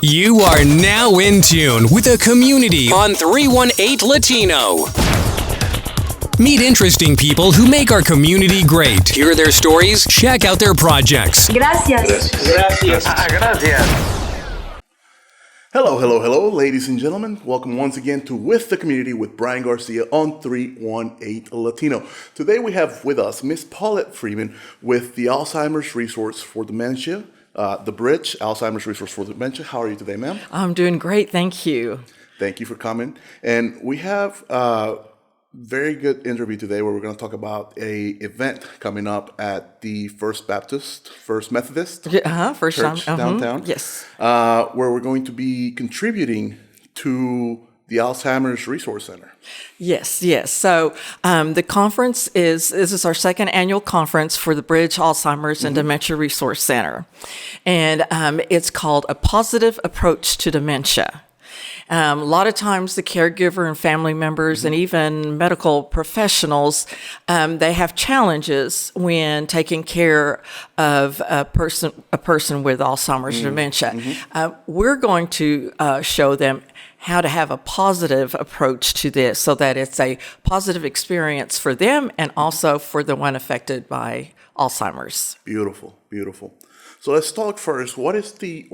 You are now in tune with the community on 318 Latino. Meet interesting people who make our community great. Hear their stories, check out their projects. Gracias. Hello, ladies and gentlemen. Welcome once again to With the Community with Brian Garcia on 318 Latino. Today we have with us Miss Paulette Freeman with the Alzheimer's Resource for Dementia, the Bridge, Alzheimer's Resource for Dementia. How are you today, ma'am? I'm doing great, thank you. Thank you for coming. And we have a very good interview today where we're going to talk about a event coming up at the First Methodist First Church time. downtown. Yes. Where we're going to be contributing to the Alzheimer's Resource Center. Yes. So the conference this is our second annual conference for the Bridge Alzheimer's and Dementia Resource Center. And it's called A Positive Approach to Dementia. A lot of times the caregiver and family members and even medical professionals, they have challenges when taking care of a person with Alzheimer's or dementia. We're going to show them how to have a positive approach to this so that it's a positive experience for them and also for the one affected by Alzheimer's. Beautiful. So let's talk first. What is the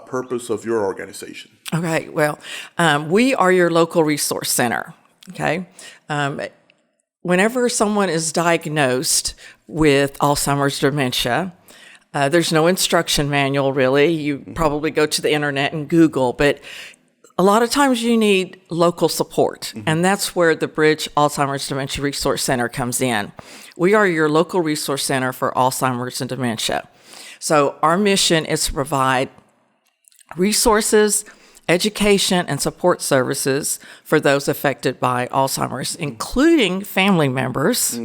purpose of your organization? Okay, well, we are your local resource center, okay? Whenever someone is diagnosed with Alzheimer's dementia, there's no instruction manual, really. You probably go to the internet and Google, but a lot of times you need local support, and that's where the Bridge Alzheimer's Dementia Resource Center comes in. We are your local resource center for Alzheimer's and dementia. So our mission is to provide resources, education, and support services for those affected by Alzheimer's, including family members,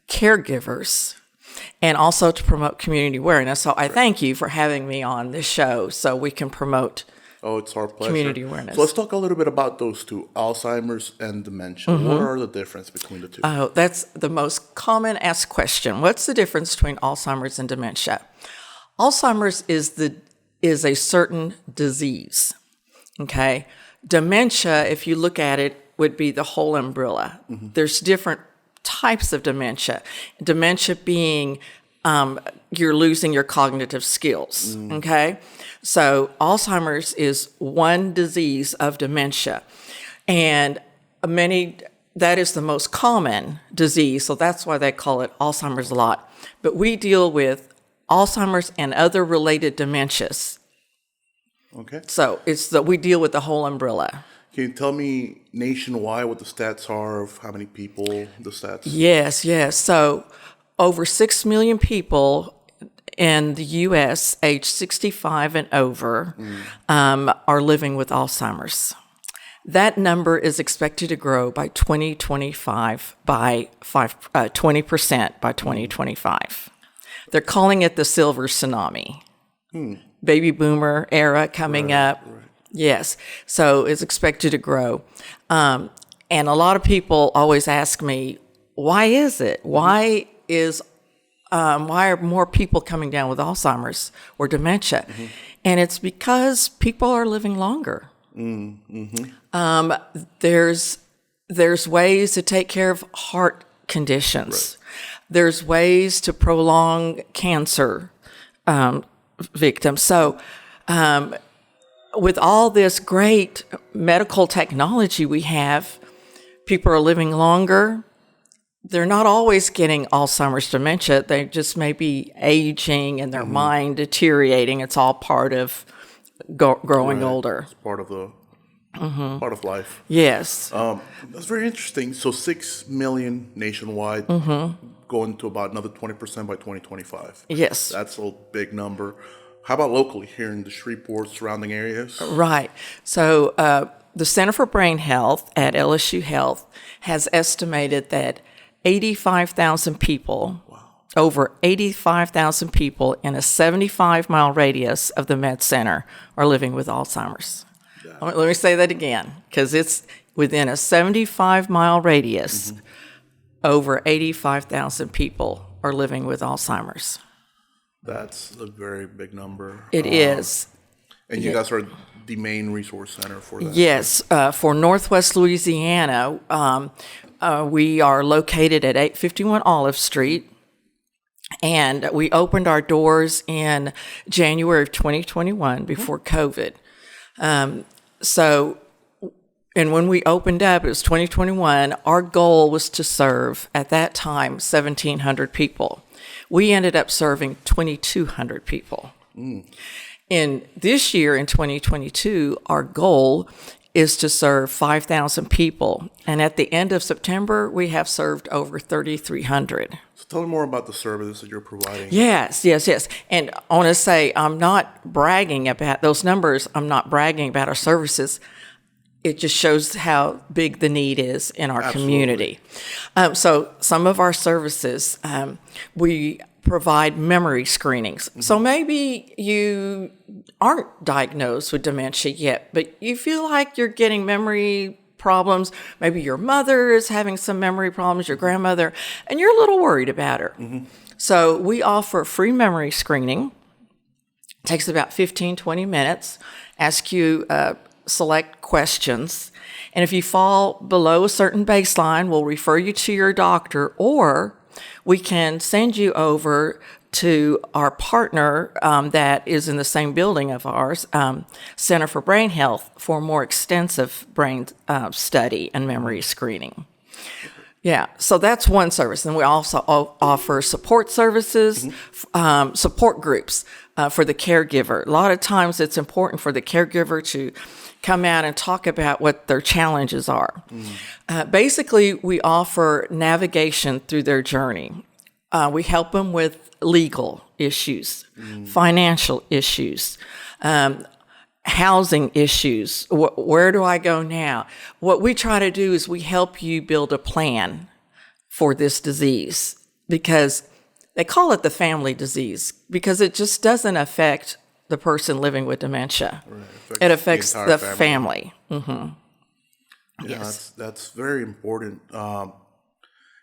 caregivers, and also to promote community awareness. So I thank you for having me on this show so we can promote it's our pleasure. Community awareness. So let's talk a little bit about those two, Alzheimer's and dementia. What are the difference between the two? Oh, that's the most common asked question. What's the difference between Alzheimer's and dementia? Alzheimer's is a certain disease, okay? Dementia, if you look at it, would be the whole umbrella. There's different types of dementia. Dementia being you're losing your cognitive skills, okay? So Alzheimer's is one disease of dementia, and that is the most common disease, so that's why they call it Alzheimer's a lot. But we deal with Alzheimer's and other related dementias. Okay. So we deal with the whole umbrella. Can you tell me nationwide what the stats are of how many people, the stats? Yes. So over 6 million people in the U.S. age 65 and over are living with Alzheimer's. That number is expected to grow by 2025 by 20% by 2025. They're calling it the silver tsunami. Baby boomer era coming up. Right. Yes. So it's expected to grow. And a lot of people always ask me, why is it? Why are more people coming down with Alzheimer's or dementia? And it's because people are living longer. There's ways to take care of heart conditions. Right. There's ways to prolong cancer victims. So with all this great medical technology we have, people are living longer. They're not always getting Alzheimer's dementia. They just may be aging and their mind deteriorating. It's all part of growing older. It's part of life. Yes. That's very interesting. So 6 million nationwide, going to about another 20% by 2025. Yes. That's a big number. How about locally here in the Shreveport surrounding areas? Right. So the Center for Brain Health at LSU Health has estimated that 85,000 people, over 85,000 people in a 75-mile radius of the Med Center are living with Alzheimer's. Let me say that again, because it's within a 75-mile radius, over 85,000 people are living with Alzheimer's. That's a very big number. It is. And you guys are the main resource center for that. Yes, for Northwest Louisiana, we are located at 851 Olive Street, and we opened our doors in January of 2021 before COVID. And when we opened up, it was 2021, our goal was to serve, at that time, 1,700 people. We ended up serving 2,200 people. In this year, in 2022, our goal is to serve 5,000 people. And at the end of September, we have served over 3,300. So tell me more about the services that you're providing. Yes. And I want to say, I'm not bragging about those numbers. I'm not bragging about our services. It just shows how big the need is in our community. So some of our services, we provide memory screenings. So maybe you aren't diagnosed with dementia yet, but you feel like you're getting memory problems. Maybe your mother is having some memory problems, your grandmother, and you're a little worried about her. So we offer free memory screening. It takes about 15, 20 minutes. Ask you select questions. And if you fall below a certain baseline, we'll refer you to your doctor, or we can send you over to our partner that is in the same building of ours, Center for Brain Health, for more extensive brain study and memory screening. Yeah, so that's one service. And we also offer support services, support groups for the caregiver. A lot of times it's important for the caregiver to come out and talk about what their challenges are. Basically, we offer navigation through their journey. We help them with legal issues, financial issues, housing issues. Where do I go now? What we try to do is we help you build a plan for this disease, because they call it the family disease, because it just doesn't affect the person living with dementia. Right. It affects the family. Yes. That's very important. A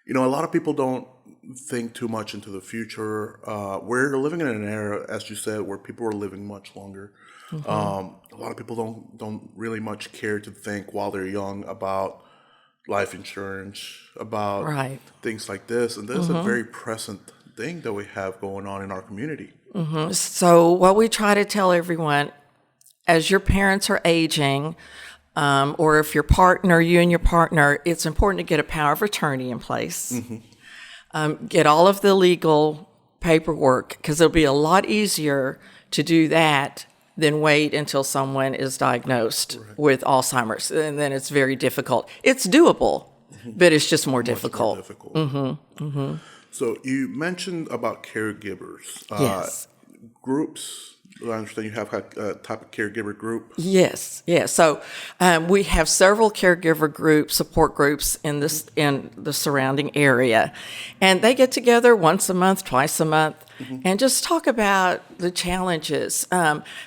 lot of people don't think too much into the future. We're living in an era, as you said, where people are living much longer. A lot of people don't really much care to think while they're young about life insurance, about things like this. And this is a very present thing that we have going on in our community. So what we try to tell everyone, as your parents are aging, or if you and your partner, it's important to get a power of attorney in place. Get all of the legal paperwork, because it'll be a lot easier to do that than wait until someone is diagnosed with Alzheimer's. And then it's very difficult. It's doable, but it's just more difficult. So you mentioned about caregivers. Yes. Groups. I understand you have a type of caregiver group. Yes. So we have several caregiver groups, support groups in the surrounding area, and they get together once a month, twice a month, and just talk about the challenges.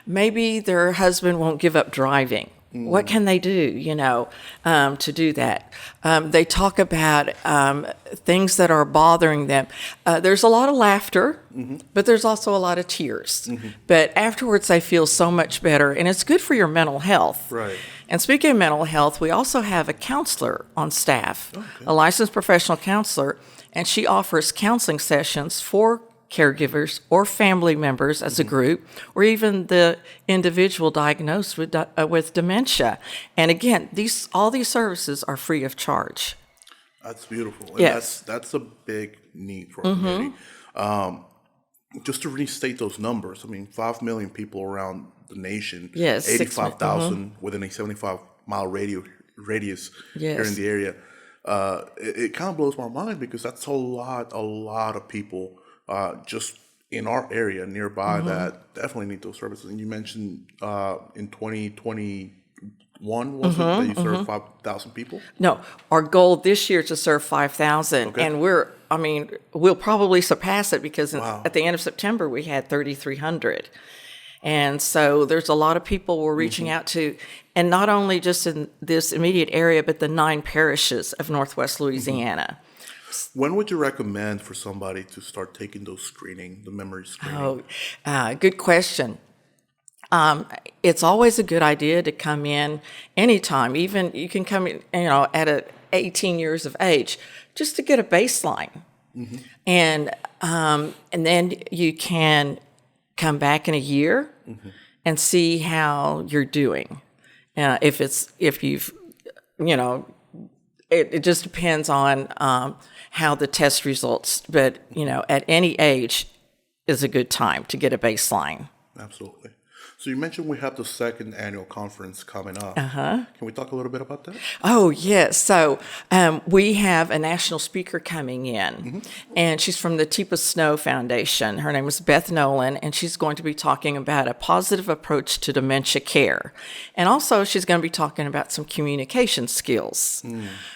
Maybe their husband won't give up driving. What can they do, to do that? They talk about things that are bothering them. There's a lot of laughter, but there's also a lot of tears. But afterwards, they feel so much better, and it's good for your mental health. Right. And speaking of mental health, we also have a counselor on staff, a licensed professional counselor, and she offers counseling sessions for caregivers or family members as a group, or even the individual diagnosed with dementia. And again, all these services are free of charge. That's beautiful. And yes. That's a big need for our community. Just to restate those numbers, 5 million people around the nation, 85,000 within a 75-mile radius here in the area. It kind of blows my mind, because that's a lot of people just in our area nearby that definitely need those services. And you mentioned in 2021, was it, that you served 5,000 people? No, our goal this year is to serve 5,000. And we'll probably surpass it, because at the end of September, we had 3,300. And so there's a lot of people we're reaching out to, and not only just in this immediate area, but the 9 parishes of Northwest Louisiana. When would you recommend for somebody to start taking the memory screening? Good question. It's always a good idea to come in anytime. Even you can come in, at 18 years of age, just to get a baseline, and then you can come back in a year and see how you're doing. If you've, it just depends on how the test results. But at any age is a good time to get a baseline. Absolutely. So you mentioned we have the second annual conference coming up. Can we talk a little bit about that? Oh, yes. So we have a national speaker coming in, and she's from the Teepa Snow Foundation. Her name is Beth Nolan, and she's going to be talking about a positive approach to dementia care. And also, she's going to be talking about some communication skills.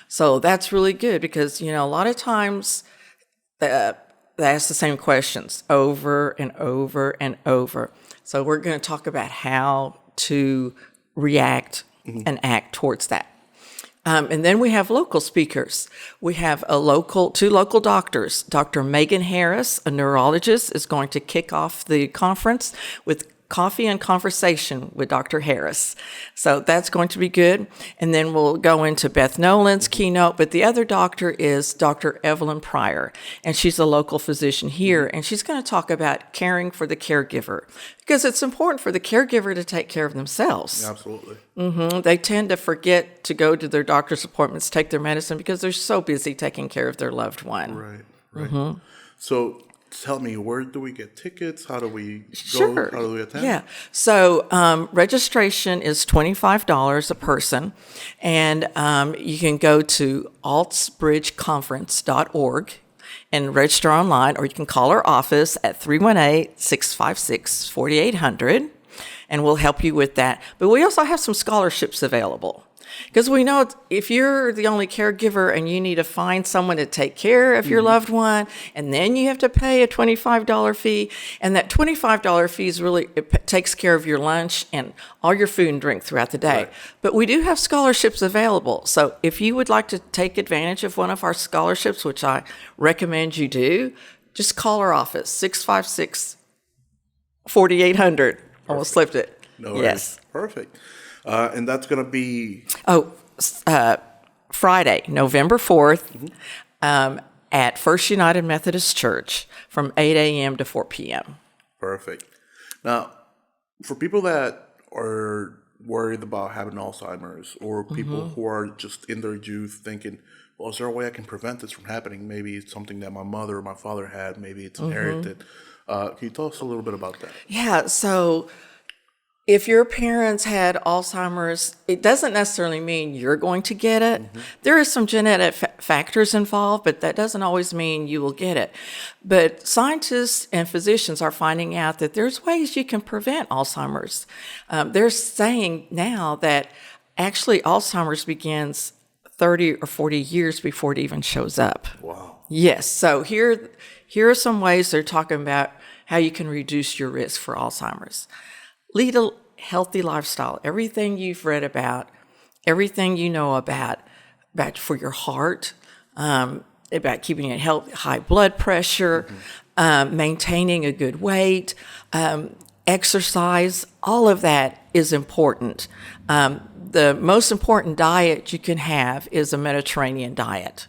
So that's really good because, a lot of times they ask the same questions over and over and over. So we're going to talk about how to react and act towards that. And then we have local speakers. We have two local doctors. Dr. Megan Harris, a neurologist, is going to kick off the conference with Coffee and Conversation with Dr. Harris. So that's going to be good. And then we'll go into Beth Nolan's keynote. But the other doctor is Dr. Evelyn Pryor, and she's a local physician here. And she's going to talk about caring for the caregiver, because it's important for the caregiver to take care of themselves. Absolutely. They tend to forget to go to their doctor's appointments, take their medicine, because they're so busy taking care of their loved one. Right. So tell me, where do we get tickets? How do we go? Sure. How do we attend? Yeah. So registration is $25 a person, and you can go to altsbridgeconference.org and register online, or you can call our office at 318-656-4800, and we'll help you with that. But we also have some scholarships available. Because we know if you're the only caregiver and you need to find someone to take care of your loved one, and then you have to pay a $25 fee, and that $25 fee is it takes care of your lunch and all your food and drink throughout the day. Right. But we do have scholarships available. So if you would like to take advantage of one of our scholarships, which I recommend you do, just call our office, 656-4800. Almost slipped it. No worries. Yes. Perfect. And that's going to be... Friday, November 4th, at First United Methodist Church from 8 a.m. to 4 p.m. Perfect. Now, for people that are worried about having Alzheimer's, or people who are just in their youth thinking, well, is there a way I can prevent this from happening? Maybe it's something that my mother or my father had. Maybe it's inherited. Can you tell us a little bit about that? Yeah, so if your parents had Alzheimer's, it doesn't necessarily mean you're going to get it. There are some genetic factors involved, but that doesn't always mean you will get it. But scientists and physicians are finding out that there's ways you can prevent Alzheimer's. They're saying now that actually Alzheimer's begins 30 or 40 years before it even shows up. Wow. Yes, so here are some ways they're talking about how you can reduce your risk for Alzheimer's. Lead a healthy lifestyle. Everything you've read about, everything you know about for your heart, about keeping it healthy, high blood pressure, maintaining a good weight, exercise, all of that is important. The most important diet you can have is a Mediterranean diet.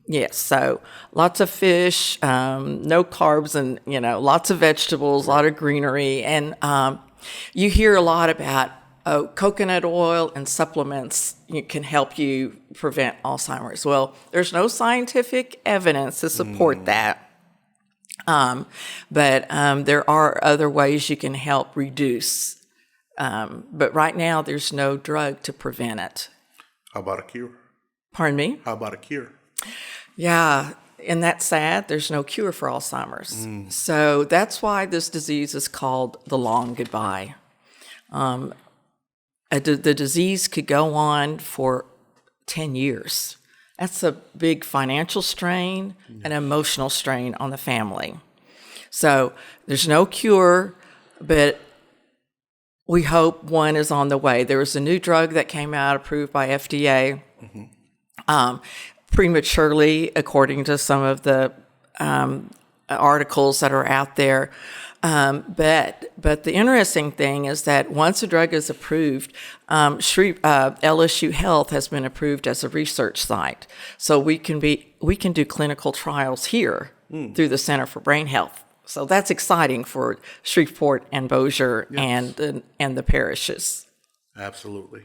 Yes, so lots of fish, no carbs, and lots of vegetables, a lot of greenery, and you hear a lot about coconut oil and supplements can help you prevent Alzheimer's. Well, there's no scientific evidence to support that, but there are other ways you can help reduce. But right now, there's no drug to prevent it. How about a cure? Pardon me? How about a cure? Yeah, and that's sad. There's no cure for Alzheimer's. So that's why this disease is called the long goodbye. The disease could go on for 10 years. That's a big financial strain and emotional strain on the family. So there's no cure, but we hope one is on the way. There was a new drug that came out approved by FDA. prematurely, according to some of the articles that are out there. But the interesting thing is that once a drug is approved, LSU Health has been approved as a research site, so we can do clinical trials here through the Center for Brain Health. So that's exciting for Shreveport and Bossier and the parishes. Absolutely.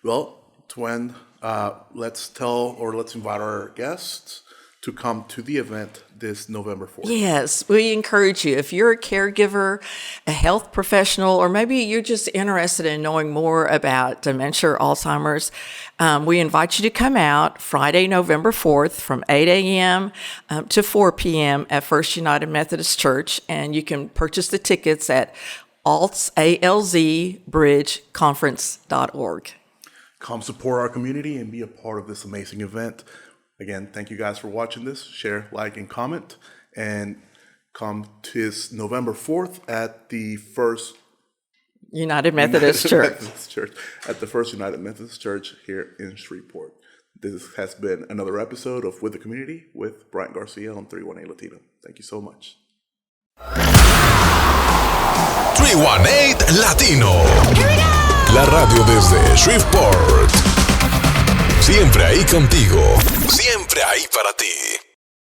Well, Twen, let's invite our guests to come to the event this November 4th. Yes, we encourage you. If you're a caregiver, a health professional, or maybe you're just interested in knowing more about dementia or Alzheimer's, we invite you to come out Friday, November 4th from 8 a.m. To 4 p.m. at First United Methodist Church, and you can purchase the tickets at alzbridgeconference.org. Come support our community and be a part of this amazing event. Again, thank you guys for watching this. Share, like, and comment. And come to this November 4th at the First United Methodist Church. At the First United Methodist Church here in Shreveport. This has been another episode of With the Community with Brian Garcia on 318 Latino. Thank you so much. 318 Latino. La radio desde Shreveport. Siempre ahí contigo. Siempre ahí para ti.